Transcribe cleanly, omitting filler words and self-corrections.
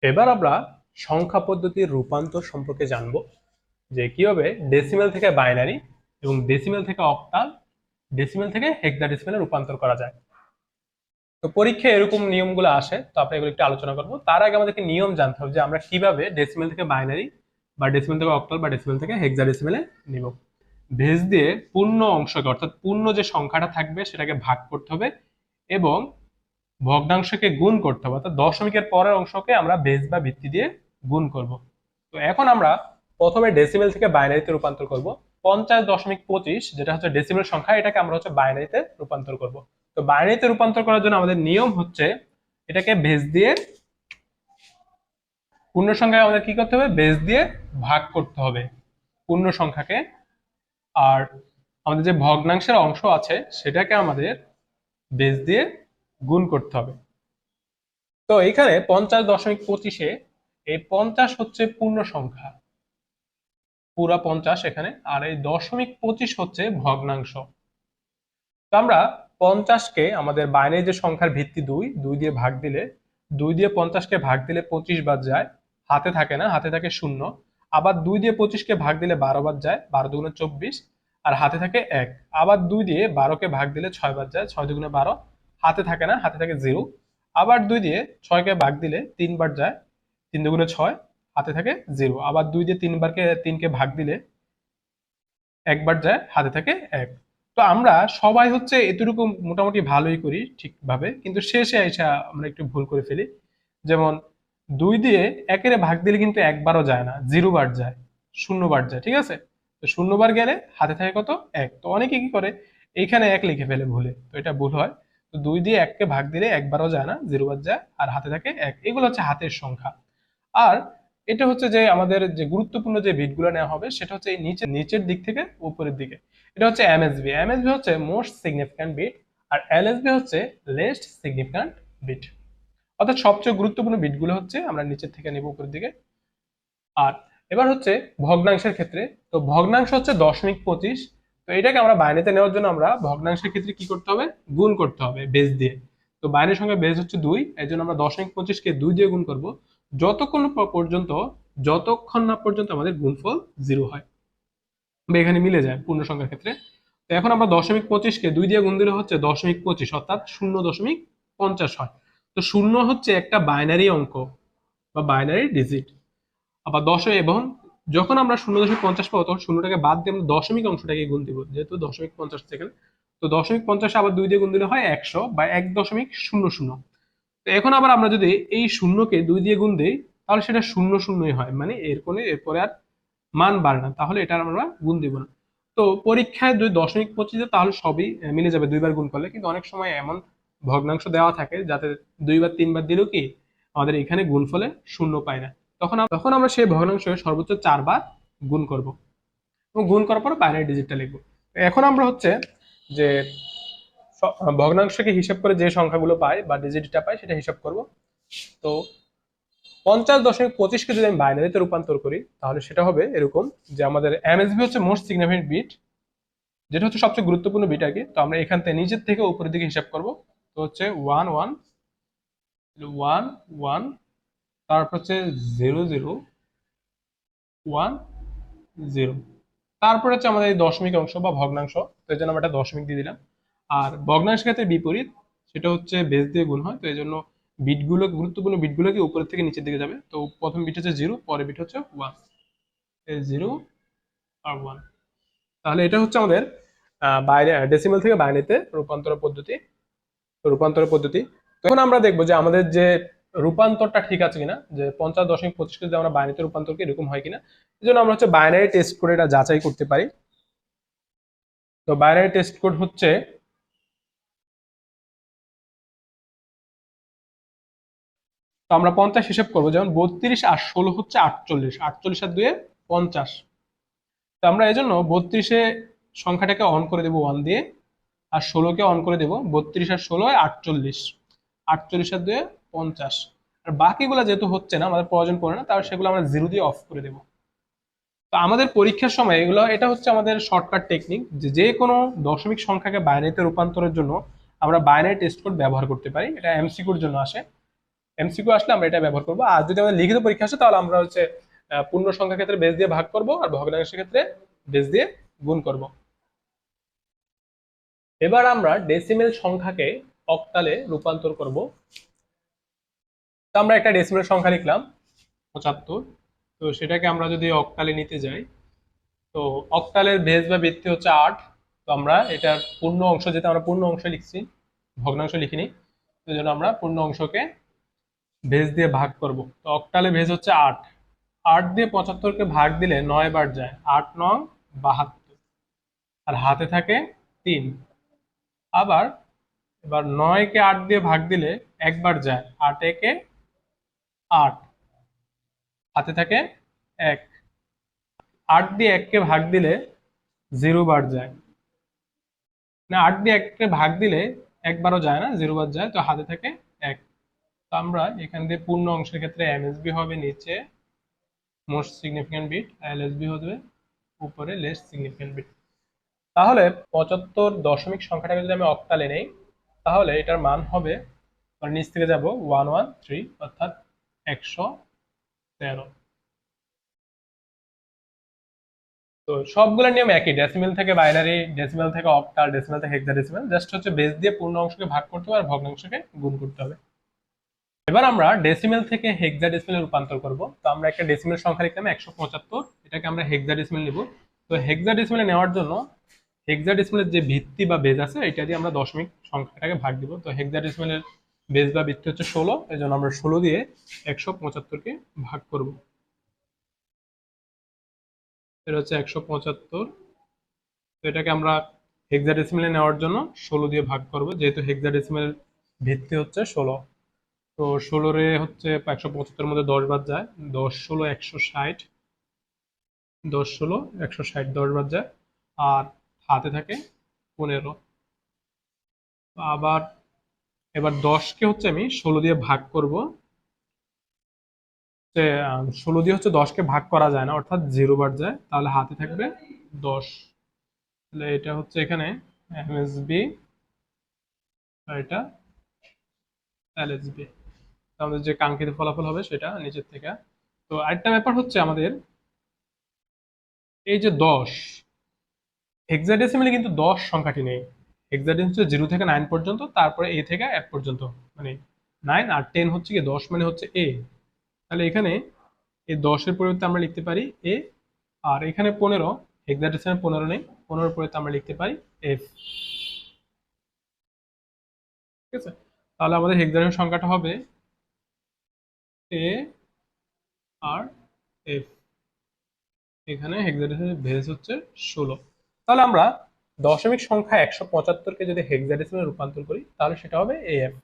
এবার আমরা সংখ্যা পদ্ধতির রূপান্তর সম্পর্কে জানব যে কিভাবে ডেসিমেল থেকে বাইনারি এবং ডেসিমেল থেকে অক্টাল, ডেসিমেল থেকে হেক্সাডেসিমেলে রূপান্তর করা যায়। তো পরীক্ষায় এরকম নিয়মগুলো আসে, তো আমরা এগুলো একটু আলোচনা করবো। তার আগে আমাদেরকে নিয়ম জানতে হবে যে আমরা কিভাবে ডেসিমেল থেকে বাইনারি বা ডেসিমেল থেকে অক্টাল বা ডেসিমেল থেকে হেক্সাডেসিমেলে নিব। বেস দিয়ে পূর্ণ অংশকে, অর্থাৎ পূর্ণ যে সংখ্যাটা থাকবে সেটাকে ভাগ করতে হবে এবং ভগ্নাংশকে গুণ করতে হবে, অর্থাৎ দশমিকের পরের অংশকে আমরা বেস বা ভিত্তি দিয়ে গুণ করব। তো এখন আমরা প্রথমে ডেসিমেল থেকে বাইনারিতে রূপান্তর করব। 50.25 যেটা হচ্ছে ডেসিমেল সংখ্যা, এটাকে আমরা হচ্ছে বাইনারিতে রূপান্তর করব। তো বাইনারিতে রূপান্তর করার জন্য আমাদের নিয়ম হচ্ছে এটাকে বেস দিয়ে, পূর্ণ সংখ্যায় আমাদের কি করতে হবে, বেস দিয়ে ভাগ করতে হবে পূর্ণ সংখ্যাকে। আর আমাদের যে ভগ্নাংশের অংশ আছে সেটাকে আমাদের বেস দিয়ে গুণ করতে হবে। তো এখানে 50.25-এ এই 50 হচ্ছে পূর্ণ সংখ্যা, পুরা 50 এখানে, আর এই 0.25 হচ্ছে ভগ্নাংশ। তো আমরা 50-কে আমাদের বাইনারি যে সংখ্যার ভিত্তি 2 2 দিয়ে ভাগ দিলে, 2 দিয়ে 50-কে ভাগ দিলে 25 বাদ যায়, হাতে থাকে না, হাতে থাকে 0। আবার 2 দিয়ে 25-কে ভাগ দিলে 12 বাদ যায়, 12 দুগুণে 24, আর হাতে থাকে 1। আবার 2 দিয়ে 12-কে ভাগ দিলে 6 বাদ যায়, 6 দুগুণে 12, হাতে থাকে না, হাতে থাকে 0। আবার 2 দিয়ে 6-কে ভাগ দিলে 3 বার যায়, 3 দুগুণে 6, হাতে থাকে 0। আবার 2 দিয়ে 3-কে ভাগ দিলে 1 বার যায়, হাতে থাকে 1। তো আমরা সবাই হচ্ছে এতটুকু মোটামুটি ভালোই করি ঠিকভাবে, কিন্তু শেষে এসে আমরা একটু ভুল করে ফেলি। যেমন 2 দিয়ে 1-এর ভাগ দিলে কিন্তু 1 বারও যায় না, 0 বার যায়, 0 বার যায়, ঠিক আছে? তো 0 বার গেলে হাতে থাকে কত, 1। তো অনেকে কি করে, এইখানে 1 লিখে ফেলে ভুলে, তো এটা ভুল হয়। তো 2 দিয়ে 1-কে ভাগ দিলে 1 বারও যায় না, 0 বার যায়, আর হাতে থাকে 1। এগুলো হচ্ছে হাতের সংখ্যা। আর এটা হচ্ছে যে আমাদের যে গুরুত্বপূর্ণ যে বিটগুলো নেওয়া হবে সেটা হচ্ছে এই নিচের দিক থেকে উপরের দিকে। এটা হচ্ছে এমএসবি। এমএসবি হচ্ছে মোস্ট সিগনিফিক্যান্ট বিট, আর এলএসবি হচ্ছে লেস্ট সিগনিফিক্যান্ট বিট। অর্থাৎ সবচেয়ে গুরুত্বপূর্ণ বিটগুলো হচ্ছে আমরা নিচের থেকে নেব উপরের দিকে। আর এবার হচ্ছে ভগ্নাংশের ক্ষেত্রে, তো ভগ্নাংশ হচ্ছে 0.25। তো এটাকে আমরা বাইনারিতে নেওয়ার জন্য আমরা ভগ্নাংশের ক্ষেত্রে কি করতে হবে, গুণ করতে হবে বেস দিয়ে। তো বাইনারির সঙ্গে বেস হচ্ছে 2, এই জন্য আমরা 0.25-কে 2 দিয়ে গুণ করব যতক্ষণ না পর্যন্ত আমাদের গুণফল 0 হয় বা এখানে মিলে যায় পূর্ণ সংখ্যার ক্ষেত্রে। তো এখন আমরা 0.25-কে 2 দিয়ে গুণ দিলে হচ্ছে 0.25, অর্থাৎ 0.50 হয়। তো 0 হচ্ছে একটা বাইনারি অঙ্ক বা বাইনারি ডিজিট। আবার এবং যখন আমরা 0.50 পাবো তখন শূন্যটাকে বাদ দিয়ে আমরা দশমিক অংশটাকে গুণ দিব, যেহেতু 0.50 সেকেন্ড। তো 0.50 আবার 2 দিয়ে গুণ দিলে হয় 100 বা 1.00। তো এখন আবার আমরা যদি এই শূন্যকে 2 দিয়ে গুণ দিই তাহলে সেটা 0 0ই হয়, মানে এরপরে আর মান বাড়ে না, তাহলে এটা আমরা গুণ দিব না। তো পরীক্ষায় যদি 0.25 তাহলে সবই মিলে যাবে 2 বার গুণ করলে, কিন্তু অনেক সময় এমন ভগ্নাংশ দেওয়া থাকে যাতে 2 বার 3 বার দিলেও কি আমাদের এখানে গুণফলে 0 পায় না। তখন আমরা সেই ভগ্নাংশকে সর্বোচ্চ 4 বার গুণ করব এবং গুণ করার পর বাইনারি ডিজিটটা লিখবো। এখন আমরা হচ্ছে যে ভগ্নাংশকে হিসাব করে যে সংখ্যাগুলো পাই বা ডিজিটটা পাই সেটা হিসাব করব। তো 50.25-কে যদি আমি বাইনারিতে রূপান্তর করি তাহলে সেটা হবে এরকম, যে আমাদের এমএসবি হচ্ছে মোস্ট সিগনিফিকেন্ট বিট, যেটা হচ্ছে সবচেয়ে গুরুত্বপূর্ণ বিট আগে। তো আমরা এখান থেকে নিচের থেকে উপরের দিকে হিসাব করব। তো হচ্ছে 1 1 1 1, তারপর হচ্ছে 0 0 1 0, তারপর হচ্ছে আমাদের এই দশমিক অংশ বা ভগ্নাংশ। তো এই জন্য আমরা একটা দশমিক দিয়ে দিলাম। আর ভগ্নাংশের ক্ষেত্রে বিপরীত, সেটা হচ্ছে বেস দিয়ে গুণ হয়, তো এই জন্য বিটগুলো, গুরুত্বপূর্ণ বিটগুলো কি উপরের থেকে নিচের দিকে যাবে। তো প্রথম বিট হচ্ছে 0, পরের বিট হচ্ছে 1, 0 আর 1। তাহলে এটা হচ্ছে আমাদের বাইরে ডেসিমাল থেকে বাইনারিতে রূপান্তরের পদ্ধতি। তো এখন আমরা দেখবো যে আমাদের যে রূপান্তরটা ঠিক আছে কিনা, যে 50.25-কে যদি আমরা বাইনারিতে রূপান্তর করি এরকম হয় কিনা। এই জন্য আমরা হচ্ছে বাইনারি টেস্ট করে এটা যাচাই করতে পারি। তো বাইনারি টেস্ট কোড হচ্ছে, তো আমরা 50 হিসাব করবো, যেমন 32 আর 16 হচ্ছে 48, 48 আর 2 50। তো আমরা এই জন্য 32-এ সংখ্যাটাকে অন করে দেবো 1 দিয়ে, আর 16-কে অন করে দেবো। 32 আর 16 48, 48 আর 2 50। আর বাকিগুলো যেহেতু হচ্ছে না, আমাদের প্রয়োজন পড়ে না, তাহলে সেগুলো আমরা 0 দিয়ে অফ করে দেবো। তো আমাদের পরীক্ষার সময় এটা হচ্ছে আমাদের শর্টকাট টেকনিক, যে যে কোনো দশমিক সংখ্যাকে বাইনারিতে রূপান্তরের জন্য আমরা বাইনারি টেস্ট কোড ব্যবহার করতে পারি। এটা এমসিকিউর জন্য আসে। এমসিকিউ আসলে আমরা এটা ব্যবহার করবো। আর যদি আমাদের লিখিত পরীক্ষা আসে তাহলে আমরা হচ্ছে পূর্ণ সংখ্যার ক্ষেত্রে বেস দিয়ে ভাগ করব, আর ভগ্নাংশের ক্ষেত্রে বেস দিয়ে গুণ করব। এবার আমরা ডেসিমেল সংখ্যাকে অক্টালে রূপান্তর করব। তো আমরা একটা ডেসিমেল সংখ্যা লিখলাম 75। তো সেটাকে আমরা যদি অক্টালে নিতে যাই, তো অক্টালের বেস বা ভিত্তি হচ্ছে 8। তো আমরা এটার পূর্ণ অংশ, যেটা আমরা পূর্ণ অংশ লিখছি, ভগ্নাংশ লিখিনি, সেই জন্য আমরা পূর্ণ অংশকে বেস দিয়ে ভাগ করব। তো অক্টালে বেস হচ্ছে 8। 8 দিয়ে 75কে ভাগ দিলে 9 বার যায়, 8 9 72, আর হাতে থাকে 3। আবার এবার 9কে 8 দিয়ে ভাগ দিলে একবার যায়, 8 একে 8, হাতে থাকে 1। 8 দিয়ে 1কে ভাগ দিলে 0 বার যায়, না 8 দিয়ে 1কে ভাগ দিলে একবারও যায় না, 0 বার যায়, তো হাতে থাকে 1। তো আমরা এখান দিয়ে পূর্ণ অংশের ক্ষেত্রে এমএসবি হবে নিচে মোস্ট সিগনিফিক্যান্ট বিট, এলএসবি হবে উপরে লেস্ট সিগনিফিক্যান্ট বিট। তাহলে 75 দশমিক সংখ্যাটাকে যদি আমি অক্টালে নেই, তাহলে এটার মান হবে, মানে নিচ থেকে যাব 113, অর্থাৎ 113। তো সবগুলোর নিয়ম একই, ডেসিমেল থেকে বাইনারি, ডেসিমেল থেকে অক্টাল, ডেসিমেল থেকে হেক্সাডেসিমেল, জাস্ট হচ্ছে বেস দিয়ে পূর্ণ অংশকে ভাগ করতে হবে আর ভগ্নাংশকে গুণ করতে হবে। এবার আমরা ডেসিমেল থেকে হেক্সাডেসিমেলে রূপান্তর করব। তো আমরা একটা ডেসিমেল সংখ্যা লিখলাম 175, এটাকে আমরা হেক্সাডেসিমেল নিব। তো হেক্সাডেসিমেলে নেওয়ার জন্য হেক্সাডেসিমেলের যে ভিত্তি বা বেজ আছে এটা দিয়ে আমরা দশমিক সংখ্যাটাকে ভাগ দিব। তো হেক্সাডেসিমেলের বেজ বা ভিত্তি হচ্ছে 16, এই জন্য আমরা 16 দিয়ে 175কে ভাগ করব। এটা হচ্ছে 175। তো এটাকে আমরা হেক্সাডেসিমেলে নেওয়ার জন্য 16 দিয়ে ভাগ করব, যেহেতু হেক্সাডেসিমেলের ভিত্তি হচ্ছে 16। তো 16 রে হচ্ছে 175 মধ্যে 10 বাদ যায়, 10 16 160, 10 16 160, 10 বাদ যায়, আর হাতে থাকে 15। আবার এবার 10কে হচ্ছে আমি 16 দিয়ে ভাগ করব, যে 16 দিয়ে হচ্ছে 10কে ভাগ করা যায় না, অর্থাৎ 0 বার যায়, তাহলে হাতে থাকবে 10। তাহলে এটা হচ্ছে এখানে এমএসবি, আর এটা এলএসবি। আমাদের যে কাঙ্ক্ষিত ফলাফল হবে সেটা নিচের থেকে। তো আরেকটা ব্যাপার হচ্ছে আমাদের এই যে 10, হেক্সাডেসিমেলে কিন্তু 10 সংখ্যাটি নেই। হেক্সাডেসিমেল 0 থেকে 9 পর্যন্ত, তারপরে এ থেকে F পর্যন্ত, মানে 9 আর 10 হচ্ছে কি 10 মানে হচ্ছে এ। তাহলে এখানে এই 10-এর পরিবর্তে আমরা লিখতে পারি এ, আর এখানে 15, হেক্সাডেসিমেল 15 নেই, 15-এর পরিবর্তে আমরা লিখতে পারি এফ। ঠিক আছে, তাহলে আমাদের হেক্সাডেসিমেল সংখ্যাটা হবে এ আর এফ। এখানে হেক্সাডেসিমেল বেস হচ্ছে 16। তাহলে আমরা দশমিক সংখ্যা 175কে যদি হেক্সাডেসিমেলে রূপান্তর করি তাহলে সেটা হবে এএফ।